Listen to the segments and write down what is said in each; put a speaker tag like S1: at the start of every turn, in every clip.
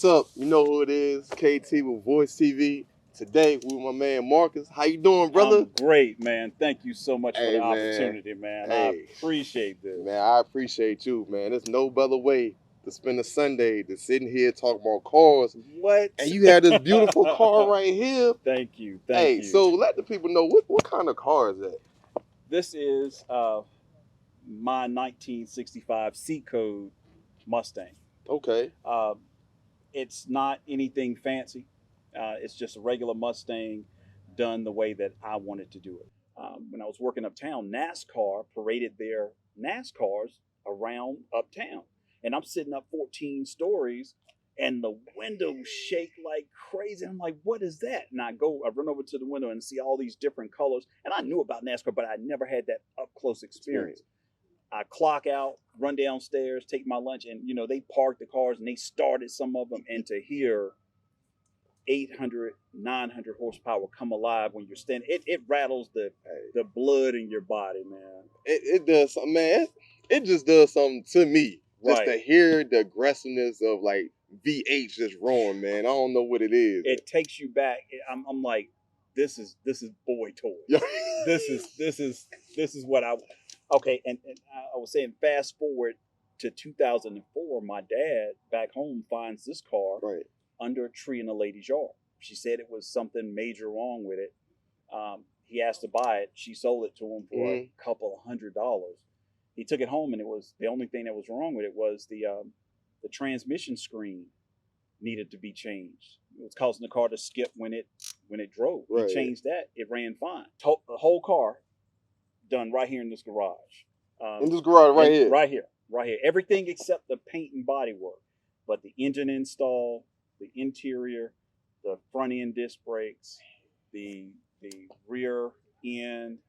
S1: What's up? You know who it is, KT with Voice TV. Today with my man Marcus. How you doing, brother?
S2: I'm great, man. Thank you so much for the
S1: man.
S2: opportunity, man.
S1: Hey.
S2: I appreciate this.
S1: Man, I appreciate you, man. There's no better way to spend a Sunday than sitting here talking about cars.
S2: What?
S1: And you have this beautiful car right here.
S2: Thank you. Thank you.
S1: So let the people know what kind of car is that?
S2: This is my 1965 C code Mustang.
S1: Okay.
S2: It's not anything fancy. It's just a regular Mustang done the way that I wanted to do it. When I was working uptown, NASCAR paraded their NASCARs around uptown. And I'm sitting up 14 stories and the windows shake like crazy. I'm like, what is that? And I run over to the window and see all these different colors. And I knew about NASCAR, but I never had that up close experience. I clock out, run downstairs, take my lunch, and they parked the cars and they started some of them. And to hear 800, 900 horsepower come alive when you're standing, it rattles the blood in your body, man.
S1: It does something, man. It just does something to me. Just
S2: Right.
S1: to hear the aggressiveness of like V8 just roaring, man. I don't know what it is.
S2: It takes you back. I'm like, this is boy toy. This is what I. Okay, and I was saying, fast forward to 2004, my dad back home finds this car under a tree in a lady's yard. She said it was something major wrong with it. He asked to buy it. She sold it to him for a couple $100. He took it home, and it was the only thing that was wrong with it was the transmission screen needed to be changed. It was causing the car to skip when it drove. He changed that. It ran fine. The whole car done right here in this garage.
S1: In this garage right here?
S2: Right here. Everything except the paint and body work. But the engine install, the interior, the front end disc brakes, the rear end,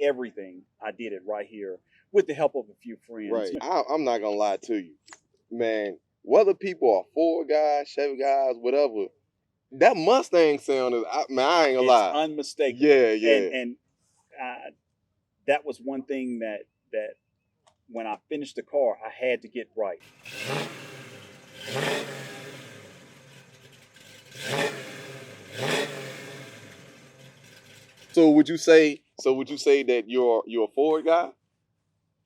S2: everything, I did it right here with the help of a few friends.
S1: Right. I'm not going to lie to you. Man, whether people are Ford guys, Chevy guys, whatever, that Mustang sound is, I ain't going to lie.
S2: It's unmistakable.
S1: Yeah.
S2: And that was one thing that when I finished the car, I had to get right.
S1: So would you say that you're a Ford guy?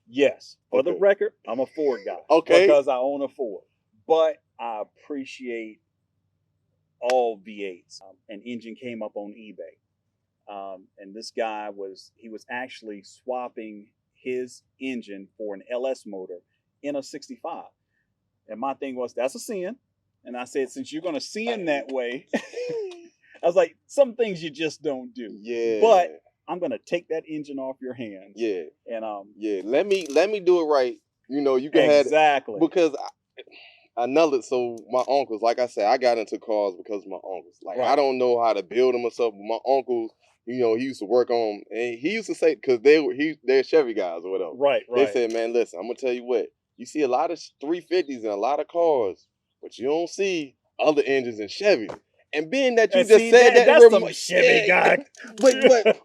S2: Yes. For the record, I'm a Ford guy.
S1: Okay.
S2: Because I own a Ford. But I appreciate all V8s. An engine came up on eBay. And this guy was actually swapping his engine for an LS motor in a 65. And my thing was, that's a sin. And I said, since you're going to sin that way, I was like, some things you just don't do.
S1: Yeah.
S2: But I'm going to take that engine off your hands.
S1: Yeah.
S2: And
S1: let me do it right. You can
S2: exactly.
S1: Because so my uncles, like I said, I got into cars because of my uncles. Like I don't know how to build them or something. But my uncles, he used to work on, and he used to say, because they're Chevy guys or whatever.
S2: Right.
S1: They said, man, listen, I'm gonna tell you what. You see a lot of 350s and a lot of cars, but you don't see other engines in Chevy. And being that you just said
S2: that's some Chevy guy.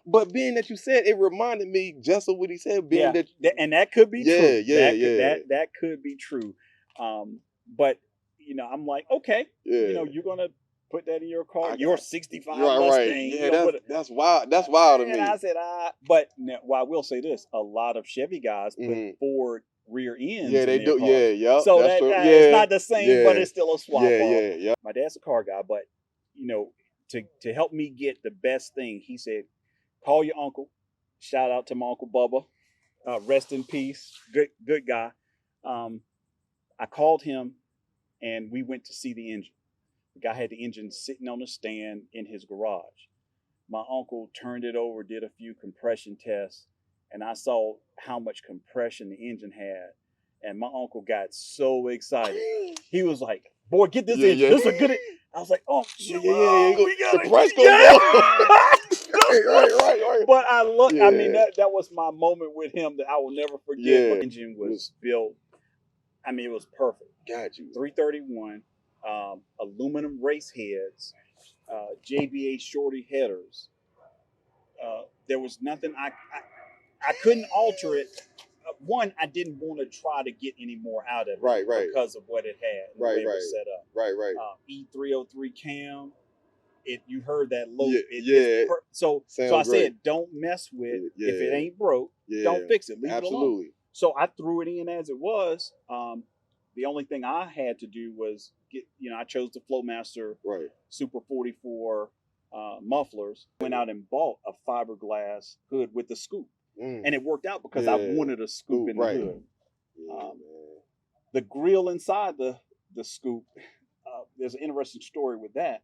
S1: But being that you said, it reminded me just of what he said.
S2: And that could be true. That could be true. But I'm like, okay, you're gonna put that in your car. Your 65 Mustang.
S1: Right. Yeah, that's wild. That's wild to me.
S2: And I said, but now, well, I will say this: a lot of Chevy guys put Ford rear ends.
S1: Yeah, they do.
S2: Car.
S1: Yeah.
S2: So it's not the same, but it's still a swap.
S1: Yeah.
S2: My dad's a car guy, but to help me get the best thing, he said, call your uncle. Shout out to my Uncle Bubba. Rest in peace. Good guy. I called him, and we went to see the engine. The guy had the engine sitting on a stand in his garage. My uncle turned it over, did a few compression tests, and I saw how much compression the engine had. And my uncle got so excited. He was like, boy, get this engine. This is a good. I was like, oh,
S1: yeah. The price goes up. Right.
S2: But I mean, that was my moment with him that I will never forget.
S1: Yeah.
S2: The engine was built. I mean, it was perfect.
S1: Got you.
S2: 331, aluminum race heads, JBA shorty headers. There was nothing I couldn't alter it one, I didn't want to try to get any more out of it,
S1: Right.
S2: because of what it had and the way it was set up.
S1: Right.
S2: E303 cam. You heard that low.
S1: Yeah.
S2: So I said, don't mess with if it ain't broke.
S1: Yeah.
S2: Don't fix it. Leave it alone.
S1: Absolutely.
S2: So I threw it in as it was. The only thing I had to do was get, I chose the Flowmaster Super 44 mufflers. Went out and bought a fiberglass hood with the scoop, and it worked out because I wanted a scoop in the hood.
S1: Yeah,
S2: the grill inside the scoop. There's an interesting story with that.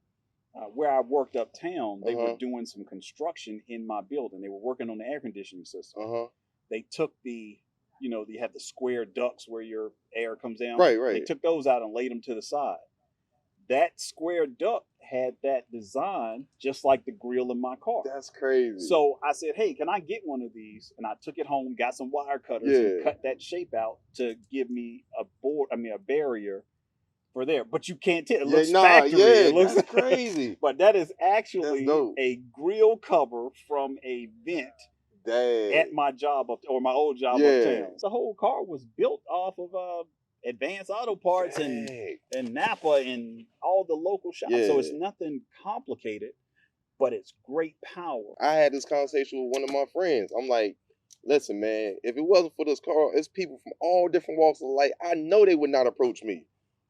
S2: Where I worked uptown, they were doing some construction in my building. They were working on the air conditioning system. They took the, you have the square ducts where your air comes down.
S1: Right.
S2: They took those out and laid them to the side. That square duct had that design just like the grill in my car.
S1: That's crazy.
S2: So I said, hey, can I get one of these? And I took it home, got some wire cutters, and cut that shape out to give me a barrier for there. But you can't tell. It looks factory. It looks
S1: that's crazy.
S2: But that is actually a grill cover from a vent at my job or my old job uptown. The whole car was built off of Advanced Auto Parts and Napa and all the local shops. So it's nothing complicated, but it's great power.
S1: I had this conversation with one of my friends. I'm like, listen, man, if it wasn't for this car, it's people from all different walks of life. I know they would not approach me.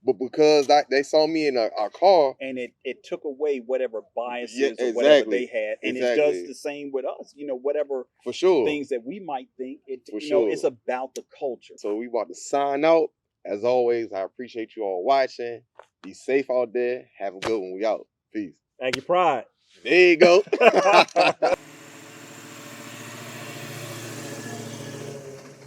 S1: But because they saw me in a car.
S2: And it took away whatever biases or whatever they had. And it does the same with us. Whatever things that we might think, it's about the culture.
S1: So we about to sign out. As always, I appreciate you all watching. Be safe out there. Have a good one. We out. Peace.
S2: Thank you, Pride.
S1: There you go.